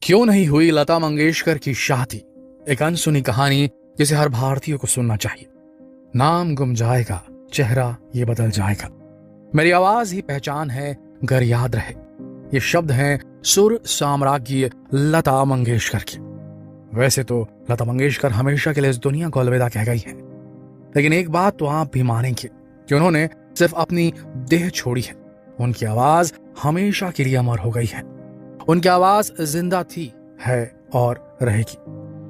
क्यों नहीं हुई लता मंगेशकर की शादी, एक अनसुनी कहानी जिसे हर भारतीय को सुनना चाहिए। नाम गुम जाएगा, चेहरा ये बदल जाएगा, मेरी आवाज ही पहचान है, घर याद रहे। ये शब्द हैं सुर साम्राज्ञी लता मंगेशकर की। वैसे तो लता मंगेशकर हमेशा के लिए इस दुनिया को अलविदा कह गई है, लेकिन एक बात तो आप भी मानेंगे कि उन्होंने सिर्फ अपनी देह छोड़ी है, उनकी आवाज हमेशा के लिए अमर हो गई है। उनकी आवाज जिंदा थी, है और रहेगी,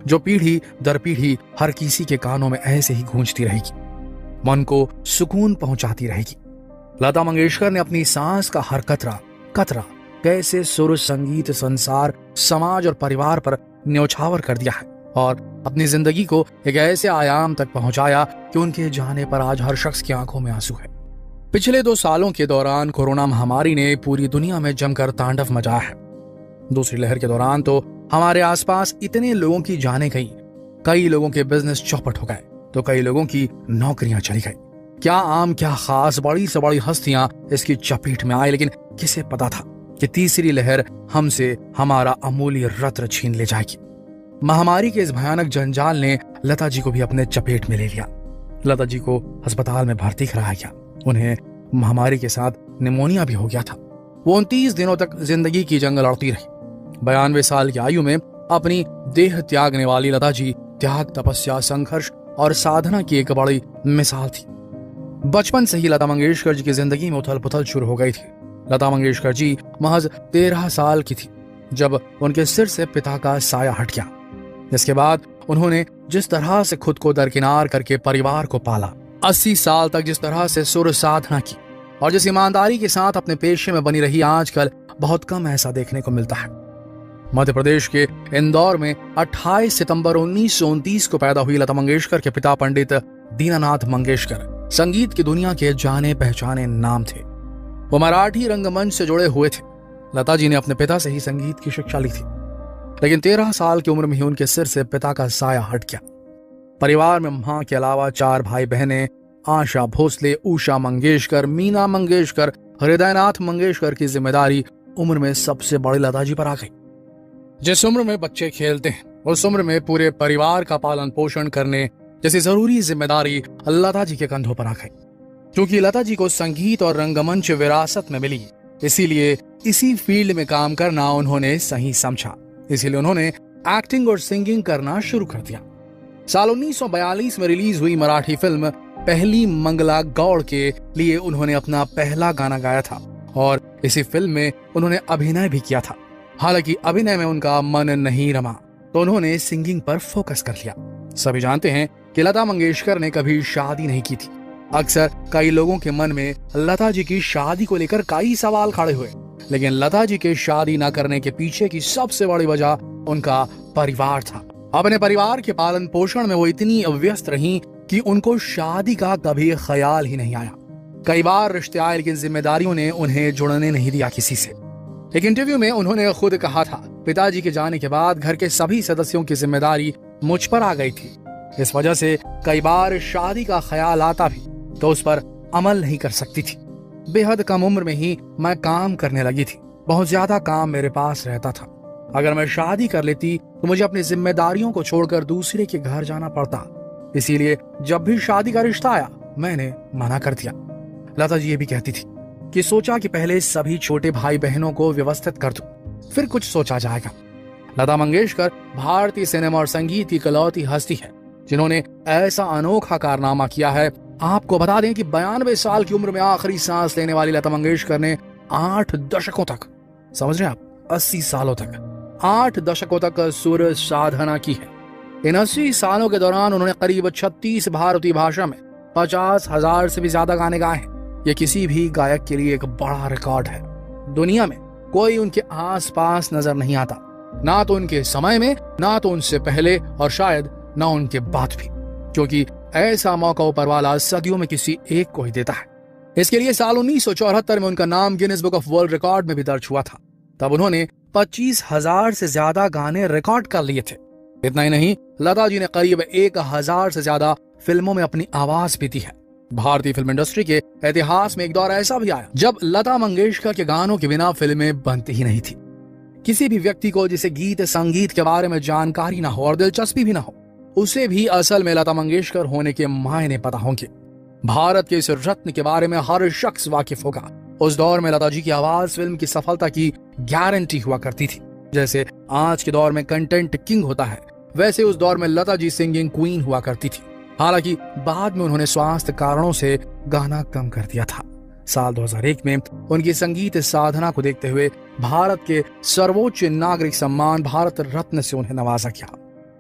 जो पीढ़ी दर पीढ़ी हर किसी के कानों में ऐसे ही गूंजती रहेगी, मन को सुकून पहुंचाती रहेगी। लता मंगेशकर ने अपनी सांस का हर कतरा कतरा कैसे सुर, संगीत, संसार, समाज और परिवार पर न्यौछावर कर दिया है और अपनी जिंदगी को एक ऐसे आयाम तक पहुंचाया कि उनके जाने पर आज हर शख्स की आंखों में आंसू है। पिछले 2 सालों के दौरान कोरोना महामारी ने पूरी दुनिया में जमकर तांडव मचाया है। दूसरी लहर के दौरान तो हमारे आसपास इतने लोगों की जानें गई, कई लोगों के बिजनेस चौपट हो गए, तो कई लोगों की नौकरियां चली गई। क्या आम क्या खास, बड़ी से बड़ी हस्तियां इसकी चपेट में आई, लेकिन किसे पता था कि तीसरी लहर हमसे हमारा अमूल्य रत्न छीन ले जाएगी। महामारी के इस भयानक जंजाल ने लता जी को भी अपने चपेट में ले लिया। लता जी को अस्पताल में भर्ती कराया गया। उन्हें महामारी के साथ निमोनिया भी हो गया था। वो 29 दिनों तक जिंदगी की जंग लड़ती रही। 92 साल की आयु में अपनी देह त्यागने वाली लता जी त्याग, तपस्या, संघर्ष और साधना की एक बड़ी मिसाल थी। बचपन से ही लता मंगेशकर जी की जिंदगी में उथल पुथल शुरू हो गई थी। लता मंगेशकर जी महज 13 साल की थी जब उनके सिर से पिता का साया हट गया। इसके बाद उन्होंने जिस तरह से खुद को दरकिनार करके परिवार को पाला, 80 साल तक जिस तरह से सुर साधना की और जिस ईमानदारी के साथ अपने पेशे में बनी रही, आजकल बहुत कम ऐसा देखने को मिलता है। मध्य प्रदेश के इंदौर में 28 सितंबर 1929 को पैदा हुई लता मंगेशकर के पिता पंडित दीनानाथ मंगेशकर संगीत की दुनिया के जाने पहचाने नाम थे। वो मराठी रंगमंच से जुड़े हुए थे। लता जी ने अपने पिता से ही संगीत की शिक्षा ली थी, लेकिन 13 साल की उम्र में ही उनके सिर से पिता का साया हट गया। परिवार में मां के अलावा 4 भाई बहनें, आशा भोसले, उषा मंगेशकर, मीना मंगेशकर, हृदयनाथ मंगेशकर की जिम्मेदारी उम्र में सबसे बड़ी लता जी पर आ गई। जिस उम्र में बच्चे खेलते हैं, उस उम्र में पूरे परिवार का पालन पोषण करने जैसी जरूरी जिम्मेदारी लता जी के कंधों पर आ गई। क्योंकि लता जी को संगीत और रंगमंच विरासत में मिली, इसीलिए इसी फील्ड में काम करना उन्होंने सही समझा। इसीलिए उन्होंने एक्टिंग और सिंगिंग करना शुरू कर दिया। साल 1942 में रिलीज हुई मराठी फिल्म पहली मंगला गौड़ के लिए उन्होंने अपना पहला गाना गाया था और इसी फिल्म में उन्होंने अभिनय भी किया था। हालांकि अभिनय में उनका मन नहीं रमा, तो उन्होंने सिंगिंग पर फोकस कर लिया। सभी जानते हैं कि लता मंगेशकर ने कभी शादी नहीं की थी। अक्सर कई लोगों के मन में लता जी की शादी को लेकर कई सवाल खड़े हुए, लेकिन लता जी के शादी न करने के पीछे की सबसे बड़ी वजह उनका परिवार था। अपने परिवार के पालन पोषण में वो इतनी व्यस्त रहीं कि उनको शादी का कभी ख्याल ही नहीं आया। कई बार रिश्ते आए, लेकिन जिम्मेदारियों ने उन्हें जुड़ने नहीं दिया किसी से। एक इंटरव्यू में उन्होंने खुद कहा था, पिताजी के जाने के बाद घर के सभी सदस्यों की जिम्मेदारी मुझ पर आ गई थी। इस वजह से कई बार शादी का ख्याल आता भी तो उस पर अमल नहीं कर सकती थी। बेहद कम उम्र में ही मैं काम करने लगी थी। बहुत ज्यादा काम मेरे पास रहता था। अगर मैं शादी कर लेती तो मुझे अपनी जिम्मेदारियों को छोड़कर दूसरे के घर जाना पड़ता। इसीलिए जब भी शादी का रिश्ता आया, मैंने मना कर दिया। लता जी ये भी कहती थी कि सोचा कि पहले सभी छोटे भाई बहनों को व्यवस्थित कर दूं, फिर कुछ सोचा जाएगा। लता मंगेशकर भारतीय सिनेमा और संगीत की इकलौती हस्ती है जिन्होंने ऐसा अनोखा कारनामा किया है। आपको बता दें कि 92 साल की उम्र में आखिरी सांस लेने वाली लता मंगेशकर ने 8 दशकों तक, समझ रहे हैं आप, 80 सालों तक, 8 दशकों तक सुर साधना की है। इन 80 सालों के दौरान उन्होंने करीब 36 भारतीय भाषा में 50,000 से भी ज्यादा गाने गाए हैं। ये किसी भी गायक के लिए एक बड़ा रिकॉर्ड है। दुनिया में कोई उनके आसपास नजर नहीं आता, ना तो उनके समय में, ना तो उनसे पहले और शायद ना उनके बाद भी, क्योंकि ऐसा मौका ऊपर वाला सदियों में किसी एक को ही देता है। इसके लिए साल 1974 में उनका नाम Guinness book of world record में भी दर्ज हुआ था। तब उन्होंने 25,000 से ज्यादा गाने रिकॉर्ड कर लिए थे। इतना ही नहीं, लता जी ने करीब 1,000 से ज्यादा फिल्मों में अपनी आवाज भी दी है। भारतीय फिल्म इंडस्ट्री के इतिहास में एक दौर ऐसा भी आया जब लता मंगेशकर के गानों के बिना फिल्में बनती ही नहीं थी। किसी भी व्यक्ति को जिसे गीत संगीत के बारे में जानकारी ना हो और दिलचस्पी भी ना हो, उसे भी असल में लता मंगेशकर होने के मायने पता होंगे। भारत के इस रत्न के बारे में हर शख्स वाकिफ होगा। उस दौर में लता जी की आवाज फिल्म की सफलता की गारंटी हुआ करती थी। जैसे आज के दौर में कंटेंट किंग होता है, वैसे उस दौर में लता जी सिंगिंग क्वीन हुआ करती थी। हालांकि बाद में उन्होंने स्वास्थ्य कारणों से गाना कम कर दिया था। साल 2001 में उनकी संगीत साधना को देखते हुए भारत के सर्वोच्च नागरिक सम्मान भारत रत्न से उन्हें नवाजा गया।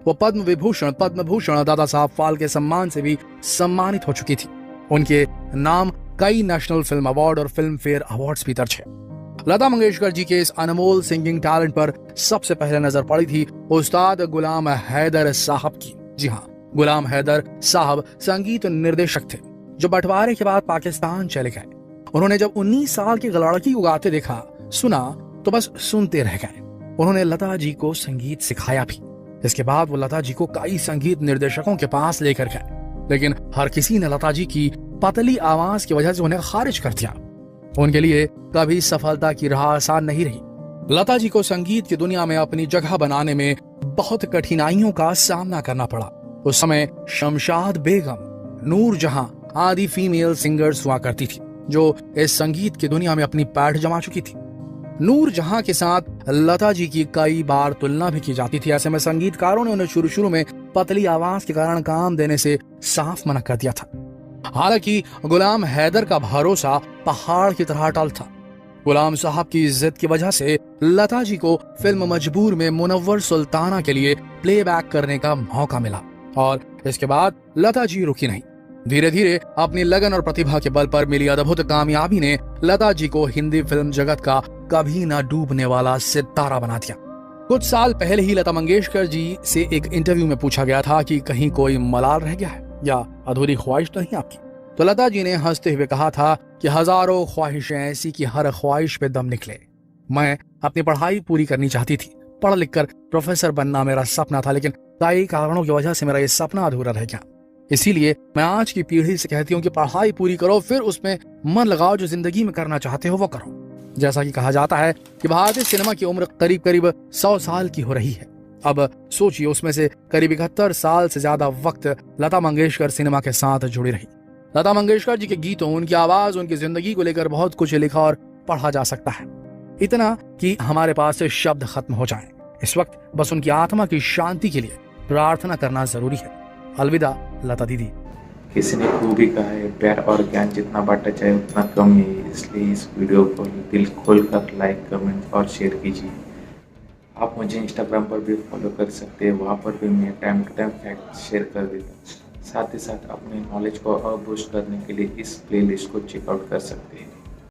वो पद्म विभूषण, पद्म भूषण, दादा साहब फाल्के सम्मान से भी सम्मानित हो चुकी थी। उनके नाम कई नेशनल फिल्म अवार्ड और फिल्म फेयर अवार्ड्स भी दर्ज है। लता मंगेशकर जी के इस अनमोल सिंगिंग टैलेंट पर सबसे पहले नजर पड़ी थी उस्ताद गुलाम हैदर साहब की। जी हाँ, गुलाम हैदर साहब संगीत निर्देशक थे जो बंटवारे के बाद पाकिस्तान चले गए। उन्होंने जब 19 साल की लड़की को गाते देखा, सुना तो बस सुनते रह गए। उन्होंने लता जी को संगीत सिखाया भी। इसके बाद वो लता जी को कई संगीत निर्देशकों के पास लेकर गए, लेकिन हर किसी ने लता जी की पतली आवाज की वजह से उन्हें खारिज कर दिया। उनके लिए कभी सफलता की राह आसान नहीं रही। लता जी को संगीत की दुनिया में अपनी जगह बनाने में बहुत कठिनाइयों का सामना करना पड़ा। उस समय शमशाद बेगम, नूर जहां आदि फीमेल सिंगर्स हुआ करती थी जो इस संगीत की दुनिया में अपनी पैठ जमा चुकी थी। नूर जहां के साथ लता जी की कई बार तुलना भी की जाती थी। ऐसे में संगीतकारों ने उन्हें शुरू में पतली आवाज के कारण काम देने से साफ मना कर दिया था। हालांकि गुलाम हैदर का भरोसा पहाड़ की तरह अटल था। गुलाम साहब की जिद की वजह से लता जी को फिल्म मजबूर में मुनव्वर सुल्ताना के लिए प्लेबैक करने का मौका मिला और इसके बाद लता जी रुकी नहीं। धीरे धीरे अपनी लगन और प्रतिभा के बल पर मिली अद्भुत कामयाबी ने लता जी को हिंदी फिल्म जगत का कभी ना डूबने वाला सितारा बना दिया। कुछ साल पहले ही लता मंगेशकर जी से एक इंटरव्यू में पूछा गया था कि कहीं कोई मलाल रह गया है या अधूरी ख्वाहिश तो नहीं आपकी। तो लता जी ने हंसते हुए कहा था कि हजारों ख्वाहिशें ऐसी कि हर ख्वाहिश पे दम निकले। मैं अपनी पढ़ाई पूरी करनी चाहती थी, पढ़ लिख कर प्रोफेसर बनना मेरा सपना था, लेकिन कई कारणों की वजह से मेरा ये सपना अधूरा रह गया। इसीलिए मैं आज की पीढ़ी से कहती हूँ कि पढ़ाई पूरी करो, फिर उसमें मन लगाओ, जो जिंदगी में करना चाहते हो वो करो। जैसा कि कहा जाता है कि भारतीय सिनेमा की उम्र करीब करीब 100 साल की हो रही है। अब सोचिए, उसमें से करीब 71 साल से ज्यादा वक्त लता मंगेशकर सिनेमा के साथ जुड़ी रही। लता मंगेशकर जी के गीतों, उनकी आवाज, उनकी जिंदगी को लेकर बहुत कुछ लिखा और पढ़ा जा सकता है, इतना कि हमारे पास से शब्द खत्म हो जाएं। इस वक्त बस उनकी आत्मा की शांति के लिए प्रार्थना करना जरूरी है। अलविदा लता दीदी। किसी ने खूबी कहा है, प्यार और ज्ञान जितना बांटा जाए उतना कम है। इसलिए इस वीडियो को दिल खोलकर लाइक, कमेंट और शेयर कीजिए। आप मुझे इंस्टाग्राम पर भी फॉलो कर सकते हैं, वहाँ पर भी मैं time to time fact share कर देता हूँ। साथ ही साथ अपने नॉलेज को और बूस्ट करने के लिए इस प्लेलिस्ट को चेकआउट कर सकते हैं।